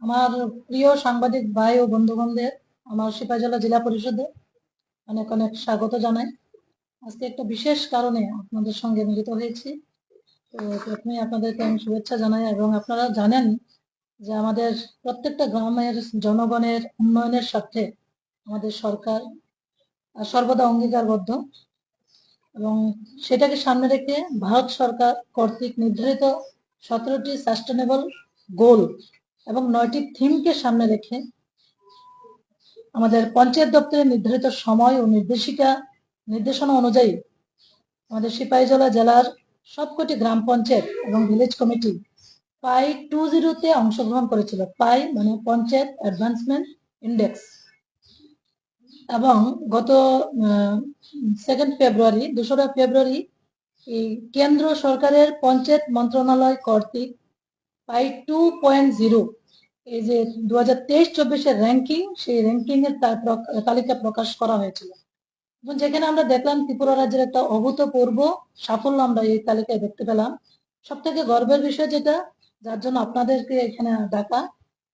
আমার প্রিয় সাংবাদিক ভাই ও বন্ধুগণদের আমার সিপাহীজলা জেলা পরিষদে অনেক অনেক স্বাগত জানাই। আজকে একটা বিশেষ কারণে আপনাদের সঙ্গে মিলিত হয়েছি। তো প্রথমে আপনাদেরকে আমি শুভেচ্ছা জানাই, এবং আপনারা জানেন যে আমাদের প্রত্যেকটা গ্রামের জনগণের উন্নয়নের স্বার্থে আমাদের সরকার সর্বদা অঙ্গীকারবদ্ধ, এবং সেটাকে সামনে রেখে ভারত সরকার কর্তৃক নির্ধারিত 17টি সাস্টেনেবল গোল এবং 9টি থিমকে সামনে রেখে আমাদের পঞ্চায়েত দপ্তরে নির্ধারিত সময় ও নির্দেশনা অনুযায়ী আমাদের সিপাহীজলা জেলার সবকটি গ্রাম পঞ্চায়েত এবং ভিলেজ কমিটি পাই 20 অংশগ্রহণ করেছিল। পাই মানে পঞ্চায়েত অ্যাডভান্সমেন্ট ইন্ডেক্স। এবং গত 2রা ফেব্রুয়ারি এই কেন্দ্র সরকারের পঞ্চায়েত মন্ত্রণালয় কর্তৃক পাই 2.0 এই যে 2023-24 র্যাঙ্কিং, সেই র্যাঙ্কিং এর তালিকা প্রকাশ করা হয়েছিল, এবং যেখানে আমরা দেখলাম ত্রিপুরা রাজ্যের একটা অভূতপূর্ব সাফল্য আমরা এই তালিকায় দেখতে পেলাম। সব থেকে গর্বের বিষয় যেটা, যার জন্য আপনাদেরকে এখানে ডাকা,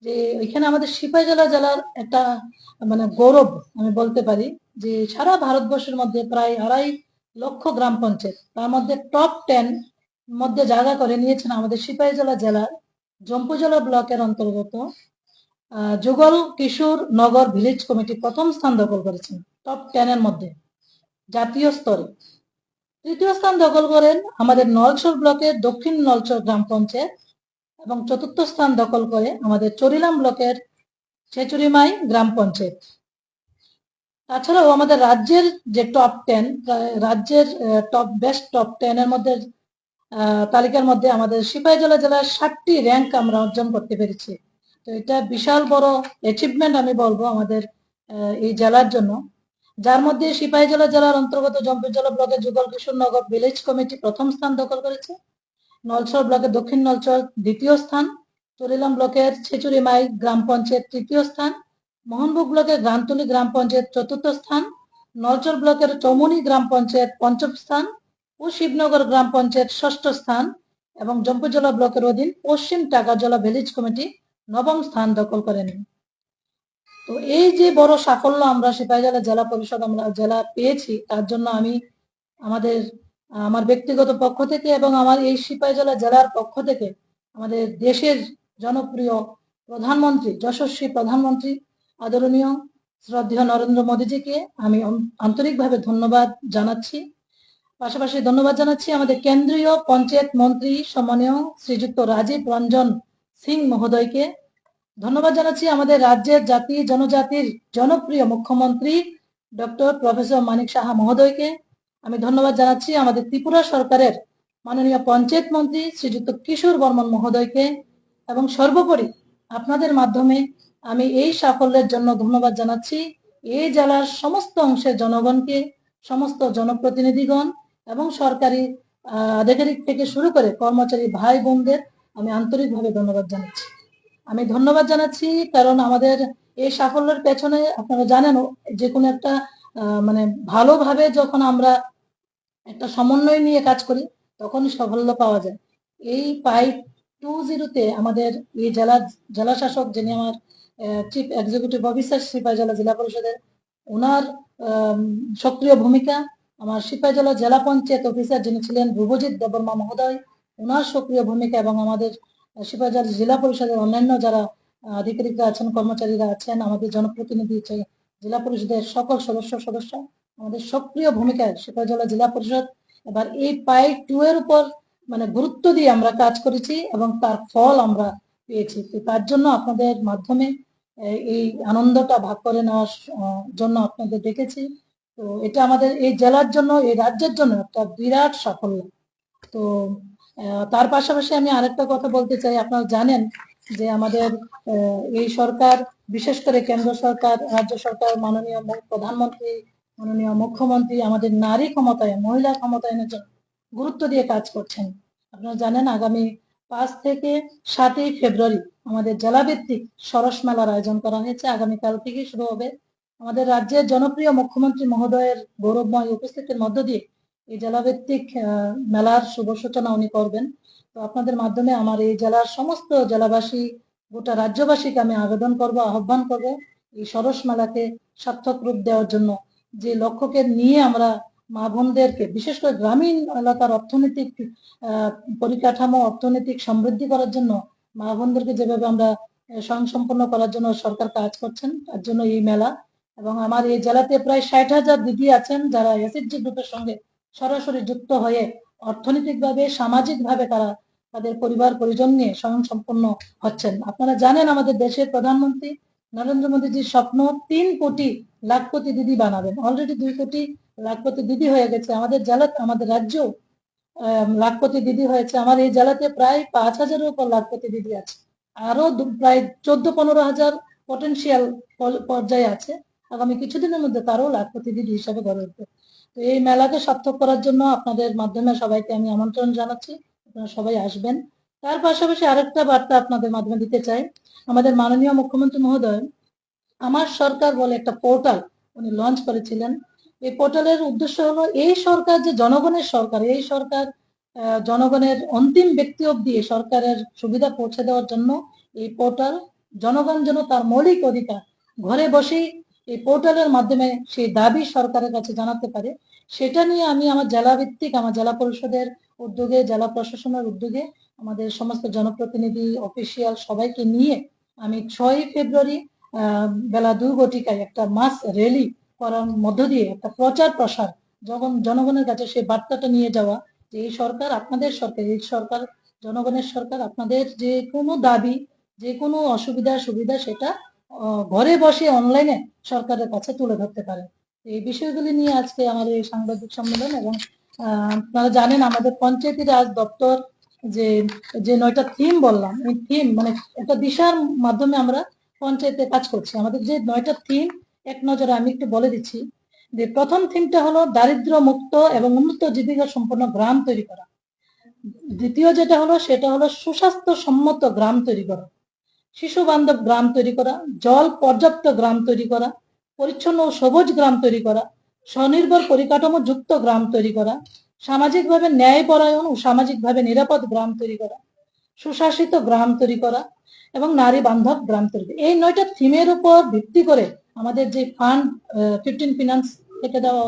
যে এখানে আমাদের সিপাহীজলা জেলার একটা মানে গৌরব আমি বলতে পারি, যে সারা ভারতবর্ষের মধ্যে প্রায় 2.5 লক্ষ গ্রাম পঞ্চায়েত, তার মধ্যে টপ 10 মধ্যে জায়গা করে নিয়েছেন আমাদের সিপাহীজলা জেলার জম্পুজলা ব্লকের অন্তর্গত যুগল কিশোর নগর ভিলেজ কমিটি প্রথম স্থান দখল করেছেন টপ 10 এর মধ্যে জাতীয় স্তরে। তৃতীয় স্থান দখল করেন আমাদের নলছর ব্লকের দক্ষিণ নলছর গ্রাম পঞ্চায়েত, এবং চতুর্থ স্থান দখল করে আমাদের চরিলাম ব্লকের ছেচুরিমাই গ্রাম পঞ্চায়েত। তাছাড়াও আমাদের রাজ্যের যে টপ 10, রাজ্যের টপ 10 এর মধ্যে তালিকার মধ্যে আমাদের সিপাহীজলা জেলার 7টি র্যাঙ্ক আমরা অর্জন করতে পেরেছি। তো এটা বিশাল বড় অ্যাচিভমেন্ট আমি বলবো আমাদের এই জেলার জন্য, যার মধ্যে সিপাহীজলা জেলার অন্তর্গত জম্পুজলা ব্লকের যুগল কিশোর নগর ভিলেজ কমিটি প্রথম স্থান দখল করেছে, নলছর ব্লকের দক্ষিণ নলছর দ্বিতীয় স্থান, চরিলাম ব্লকের ছেচুরিমাই গ্রাম পঞ্চায়েত তৃতীয় স্থান, মোহনপুর ব্লকের গ্রামতলী গ্রাম পঞ্চায়েত চতুর্থ স্থান, নলছর ব্লকের চৌমুনি গ্রাম পঞ্চায়েত পঞ্চম স্থান ও শিবনগর গ্রাম পঞ্চায়েত ষষ্ঠ স্থান, এবং জম্পুজলা ব্লকের অধীন পশ্চিম টাকারজলা ভিলেজ কমিটি নবম স্থান দখল করেন। তো এই যে বড় সাফল্য আমরা সিপাহীজলা জেলা পরিষদ আমরা জেলা পেয়েছি, তার জন্য আমি আমার ব্যক্তিগত পক্ষ থেকে এবং আমার এই সিপাহীজলা জেলার পক্ষ থেকে আমাদের দেশের জনপ্রিয় প্রধানমন্ত্রী, যশস্বী প্রধানমন্ত্রী আদরণীয় শ্রদ্ধেয় নরেন্দ্র মোদীজিকে আমি আন্তরিকভাবে ধন্যবাদ জানাচ্ছি। পাশাপাশি ধন্যবাদ জানাচ্ছি আমাদের কেন্দ্রীয় পঞ্চায়েত মন্ত্রী সম্মানীয় শ্রীযুক্ত রাজীব রঞ্জন সিং মহোদয়কে। ধন্যবাদ জানাচ্ছি আমাদের রাজ্যের জাতি জনজাতির জনপ্রিয় মুখ্যমন্ত্রী ডক্টর প্রফেসর মানিক সাহা মহোদয়কে। আমি ধন্যবাদ জানাচ্ছি আমাদের ত্রিপুরা সরকারের মাননীয় পঞ্চায়েত মন্ত্রী শ্রীযুক্ত কিশোর বর্মন মহোদয়কে, এবং সর্বোপরি আপনাদের মাধ্যমে আমি এই সাফল্যের জন্য ধন্যবাদ জানাচ্ছি এই জেলার সমস্ত অংশের জনগণকে, সমস্ত জনপ্রতিনিধিগণ এবং সরকারি আধিকারিক থেকে শুরু করে কর্মচারী ভাই বোনদের আমি আন্তরিকভাবে ধন্যবাদ জানাচ্ছি। আমি ধন্যবাদ জানাচ্ছি কারণ আমাদের এই সাফল্যের পেছনে আপনারা জানেন, যে কোনো একটা মানে ভালোভাবে যখন আমরা একটা সমন্বয় নিয়ে কাজ করি তখনই সাফল্য পাওয়া যায়। এই পাই 20 আমাদের এই জেলা শাসক, যিনি আমার চিফ এক্সিকিউটিভ অফিসার সিপাহীজলা জেলা পরিষদের, ওনার সক্রিয় ভূমিকা, আমার সিপাহীজলা জেলা পঞ্চায়েত অফিসার যিনি ছিলেন ধ্রুবজিৎ দেববর্মা মহোদয়, ওনার সক্রিয় ভূমিকা, এবং আমাদের সিপাহীজলা জেলা পরিষদের অন্যান্য যারা আধিকারিকরা আছেন, কর্মচারীরা আছেন, আমাদের জনপ্রতিনিধি, জেলা পরিষদের সকল সদস্য আমাদের সক্রিয় ভূমিকায় সিপাহীজলা জেলা পরিষদ এবার এই পাই 2 এর উপর মানে গুরুত্ব দিয়ে আমরা কাজ করেছি এবং তার ফল আমরা পেয়েছি। তো তার জন্য আপনাদের মাধ্যমে এই আনন্দটা ভাগ করে নেওয়ার জন্য আপনাদের ডেকেছি। তো এটা আমাদের এই জেলার জন্য, এই রাজ্যের জন্য একটা বিরাট সাফল্য। তো তার পাশাপাশি আমি আরেকটা কথা বলতে চাই, আপনারা জানেন যে আমাদের এই সরকার, বিশেষ করে কেন্দ্র সরকার, রাজ্য সরকার, মাননীয় প্রধানমন্ত্রী, মাননীয় মুখ্যমন্ত্রী আমাদের নারী ক্ষমতায়ন, মহিলা ক্ষমতায়নের জন্য গুরুত্ব দিয়ে কাজ করছেন। আপনারা জানেন আগামী 5 থেকে 7ই ফেব্রুয়ারি আমাদের জেলাভিত্তিক সরস মেলার আয়োজন করা হয়েছে। আগামীকাল থেকে শুরু হবে। আমাদের রাজ্যের জনপ্রিয় মুখ্যমন্ত্রী মহোদয়ের গৌরবময় উপস্থিতির মধ্য দিয়ে এই জেলাভিত্তিক মেলার শুভ সূচনা উনি করবেন। তো আপনাদের মাধ্যমে আমার এই জেলার সমস্ত জেলাবাসী গোটা রাজ্যবাসীকে আমি আবেদন করব, আহ্বান করব এই সরস মেলাকে সার্থক রূপ দেওয়ার জন্য, যে লক্ষ্যকে নিয়ে আমরা মা বোনদেরকে, বিশেষ করে গ্রামীণ এলাকার অর্থনৈতিক পরিকাঠামো, অর্থনৈতিক সমৃদ্ধি করার জন্য মা বোনদেরকে যেভাবে আমরা স্বয়ংসম্পন্ন করার জন্য সরকার কাজ করছেন, তার জন্য এই মেলা। এবং আমার এই জেলাতে প্রায় 60,000 দিদি আছেন যারা এসএইচজি গ্রুপের সঙ্গে সরাসরি যুক্ত হয়ে অর্থনৈতিকভাবে, সামাজিকভাবে তারা তাদের পরিবার পরিজন নিয়ে স্বয়ংসম্পন্ন হচ্ছেন। আপনারা জানেন আমাদের দেশের প্রধানমন্ত্রী নরেন্দ্র মোদীজির স্বপ্ন 3 কোটি লাখপতি দিদি বানাবেন। অলরেডি 2 কোটি লাখপতি দিদি হয়ে গেছে আমাদের জেলা, আমাদের রাজ্য লাখপতি দিদি হয়েছে। আমার এই জেলাতে প্রায় 5,000-এর উপর লাখপতি দিদি আছে, আরো প্রায় 14-15 হাজার পটেনশিয়াল পর্যায়ে আছে। আগামী কিছুদিনের মধ্যে তারও লাখপতি দিদি হিসাবে গড়ে উঠবে। তো এই মেলাকে সার্থক করার জন্য আপনাদের মাধ্যমে সবাইকে আমি আমন্ত্রণ জানাচ্ছি, আপনারা সবাই আসবেন। তার পাশাপাশি আরেকটা বার্তা আপনাদের মাধ্যমে দিতে চাই। আমাদের মাননীয় মুখ্যমন্ত্রী মহোদয় আমার সরকার বলে একটা পোর্টাল উনি লঞ্চ করেছিলেন। এই পোর্টালের উদ্দেশ্য হলো এই সরকার যে জনগণের সরকার, এই সরকার জনগণের অন্তিম ব্যক্তি অব্দি সরকারের সুবিধা পৌঁছে দেওয়ার জন্য এই পোর্টাল, জনগণ যেন তার মৌলিক অধিকার ঘরে বসেই এই পোর্টালের মাধ্যমে সেই দাবি সরকারের কাছে জানাতে পারে, সেটা নিয়ে আমি আমার জেলা ভিত্তিক, আমার জেলা পরিষদের উদ্যোগে, জেলা প্রশাসনের উদ্যোগে, আমাদের সমস্ত জনপ্রতিনিধি, অফিসিয়াল সবাইকে নিয়ে আমি 6ই ফেব্রুয়ারি বেলা 2 ঘটিকায় একটা মাস র্যালি করার মধ্য দিয়ে একটা প্রচার প্রসার, যখন জনগণের কাছে সেই বার্তাটা নিয়ে যাওয়া যে এই সরকার আপনাদের সরকার, এই সরকার জনগণের সরকার, আপনাদের যে কোনো দাবি, যে কোনো অসুবিধা সুবিধা সেটা ঘরে বসে অনলাইনে সরকারের কাছে তুলে ধরতে পারে। এই বিষয়গুলি নিয়ে আজকে আমাদের এই সাংবাদিক সম্মেলন। এবং আপনারা জানেন আমাদের পঞ্চায়েতি রাজ দপ্তর যে যে 9টা থিম বললাম, এই থিম মানে একটা দিশার মাধ্যমে আমরা পঞ্চায়েতে কাজ করছি। আমাদের যে 9টা থিম এক নজরে আমি একটু বলে দিচ্ছি। যে প্রথম থিমটা হলো দারিদ্র্য মুক্ত এবং উন্নত জীবিকা সম্পন্ন গ্রাম তৈরি করা। দ্বিতীয় যেটা হলো সেটা হলো সুস্বাস্থ্য সম্মত গ্রাম তৈরি করা, শিশু বান্ধব গ্রাম তৈরি করা, জল পর্যাপ্ত গ্রাম তৈরি করা, পরিচ্ছন্ন ও সবুজ গ্রাম তৈরি করা, স্বনির্ভর পরিকাঠামো যুক্ত গ্রাম তৈরি করা, সামাজিকভাবে ন্যায়পরায়ণ ও সামাজিকভাবে নিরাপদ গ্রাম তৈরি করা, সুশাসিত গ্রাম তৈরি করা এবং নারী বান্ধব গ্রাম তৈরি করা। এই 9টা থিমের উপর ভিত্তি করে আমাদের যে ফান্ড 15 ফিনান্স থেকে দেওয়া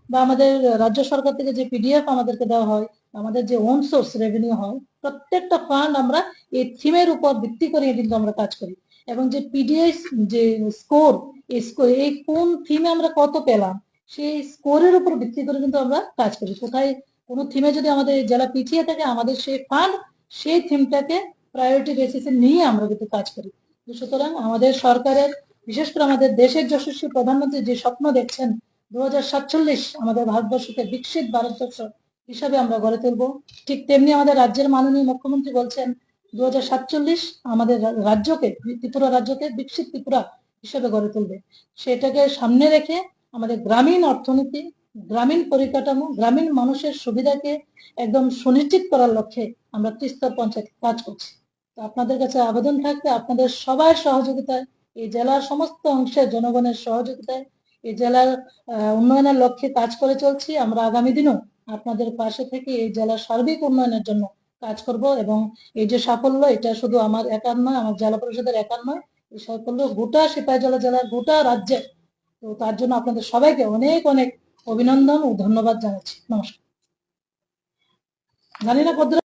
বা আমাদের রাজ্য সরকার থেকে যে পিডিএফ আমাদেরকে দেওয়া হয়, আমাদের যে ওন সোর্স রেভিনিউ হয়, প্রত্যেকটা ফান্ড আমরা এই থিমের উপর ভিত্তি করে কিন্তু আমরা কাজ করি। এবং যে পিডিএস যে স্কোর, এই কোন থিমে আমরা কত পেলাম সেই স্কোরের উপর ভিত্তি করে কিন্তু আমরা কাজ করি। কোথায় কোনো থিমে যদি আমাদের জেলা পিছিয়ে থাকে, আমাদের সেই ফান্ড সেই থিমটাকে প্রায়োরিটি বেসিসে নিয়ে আমরা কিন্তু কাজ করি। সুতরাং আমাদের সরকারের, বিশেষ করে আমাদের দেশের যশস্বী প্রধানমন্ত্রী যে স্বপ্ন দেখছেন 2047 আমাদের ভারতবর্ষকে বিকশিত ভারতবর্ষ হিসাবে আমরা গড়ে তুলবো, ঠিক তেমনি আমাদের রাজ্যের মাননীয় মুখ্যমন্ত্রী বলছেন 2047 আমাদের রাজ্যকে, ত্রিপুরা রাজ্যকে বিকশিত ত্রিপুরা হিসেবে গড়ে তুলবে। সেটাকে সামনে রেখে আমাদের গ্রামীণ অর্থনীতি, গ্রামীণ পরিকাঠামো, গ্রামীণ মানুষের সুবিধাকে একদম সুনিশ্চিত করার লক্ষ্যে আমরা ত্রিস্তর পঞ্চায়েত কাজ করছি। তো আপনাদের কাছে আবেদন থাকবে আপনাদের সবার সহযোগিতায়, এই জেলার সমস্ত অংশের জনগণের সহযোগিতায় এই জেলার উন্নয়নের লক্ষ্যে কাজ করে চলছি। আমরা আগামী দিনও আপনাদের পাশে থেকে এই জেলার সার্বিক উন্নয়নের জন্য কাজ করব। এবং এই যে সাফল্য, এটা শুধু আমার একার নয়, আমার জেলা পরিষদের একার নয়, এই সাফল্য গোটা সিপাহীজলা জেলার, গোটা রাজ্যে। তো তার জন্য আপনাদের সবাইকে অনেক অনেক অভিনন্দন ও ধন্যবাদ জানাচ্ছি। নমস্কার। জানি না